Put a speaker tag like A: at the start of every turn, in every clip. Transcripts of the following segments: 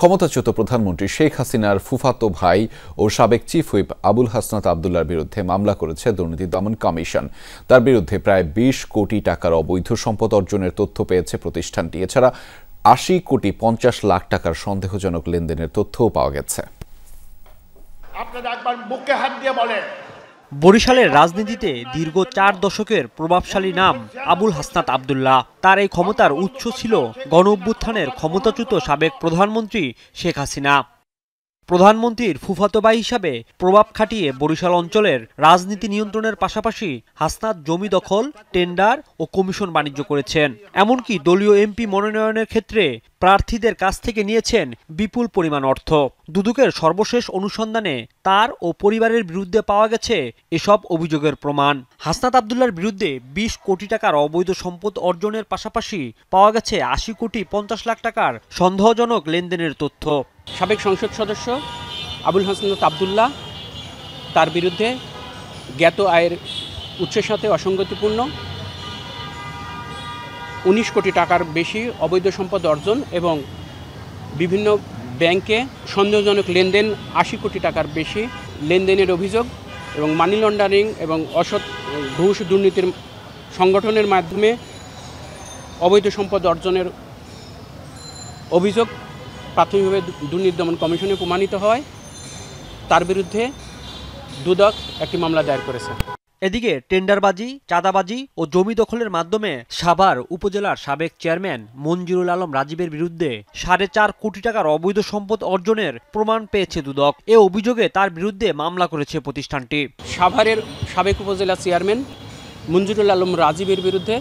A: ক্ষমতাচ্যুত প্রধানমন্ত্রী শেখ হাসিনার ফুফাতো ভাই ও সাবেক চিফ হুইপ আবুল হাসনাত আবদুল্লাহর বিরুদ্ধে মামলা করেছে দুর্নীতি দমন কমিশন। তার বিরুদ্ধে প্রায় ২০ কোটি টাকার অবৈধ সম্পদ অর্জনের তথ্য পেয়েছে প্রতিষ্ঠানটি। এছাড়া ৮০ কোটি ৫০ লাখ টাকার সন্দেহজনক লেনদেনের তথ্যও পাওয়া গেছে।
B: বরিশালের রাজনীতিতে দীর্ঘ ৪ দশকের প্রভাবশালী নাম আবুল হাসনাত আবদুল্লাহ। তার এই ক্ষমতার উৎস ছিল গণঅভ্যুত্থানের ক্ষমতাচ্যুত সাবেক প্রধানমন্ত্রী শেখ হাসিনা। প্রধানমন্ত্রীর ফুফাতো ভাই হিসাবে প্রভাব খাটিয়ে বরিশাল অঞ্চলের রাজনীতি নিয়ন্ত্রণের পাশাপাশি হাসনাত জমি দখল, টেন্ডার ও কমিশন বাণিজ্য করেছেন। এমনকি দলীয় এমপি মনোনয়নের ক্ষেত্রে প্রার্থীদের কাছ থেকে নিয়েছেন বিপুল পরিমাণ অর্থ। দুদকের সর্বশেষ অনুসন্ধানে তার ও পরিবারের বিরুদ্ধে পাওয়া গেছে এসব অভিযোগের প্রমাণ। হাসনাত আবদুল্লাহর বিরুদ্ধে ২০ কোটি টাকার অবৈধ সম্পদ অর্জনের পাশাপাশি পাওয়া গেছে ৮০ কোটি ৫০ লাখ টাকার সন্দেহজনক লেনদেনের তথ্য।
C: সাবেক সংসদ সদস্য আবুল হাসনাত আবদুল্লাহ, তার বিরুদ্ধে জ্ঞাত আয়ের উৎসের সাথে অসঙ্গতিপূর্ণ ১৯ কোটি টাকার বেশি অবৈধ সম্পদ অর্জন এবং বিভিন্ন ব্যাংকে সন্দেহজনক লেনদেন ৮০ কোটি টাকার বেশি লেনদেনের অভিযোগ এবং মানি লন্ডারিং এবং অসৎ ঘুষ দুর্নীতির সংগঠনের মাধ্যমে অবৈধ সম্পদ অর্জনের অভিযোগ প্রাথমিকভাবে দুর্নীতি দমন কমিশনে প্রমাণিত হয়। তার বিরুদ্ধে দুদক একটি মামলা দায়ের করেছে।
B: এদিকে টেন্ডারবাজি, চাঁদাবাজি ও জমি দখলের মাধ্যমে সাভার উপজেলার সাবেক চেয়ারম্যান মঞ্জুরুল আলম রাজীবের বিরুদ্ধে ৪.৫ কোটি টাকার অবৈধ সম্পদ অর্জনের প্রমাণ পেয়েছে দুদক। এ অভিযোগে তার বিরুদ্ধে মামলা করেছে প্রতিষ্ঠানটি।
C: সাভারের সাবেক উপজেলা চেয়ারম্যান মঞ্জুরুল আলম রাজীবের বিরুদ্ধে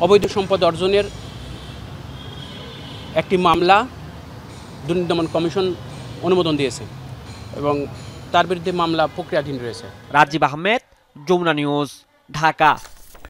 C: অবৈধ সম্পদ অর্জনের একটি মামলা দুর্নীতি দমন কমিশন অনুমোদন দিয়েছে এবং তার বিরুদ্ধে মামলা প্রক্রিয়াধীন রয়েছে।
B: রাজীব আহমেদ, যমুনা নিউজ, ঢাকা।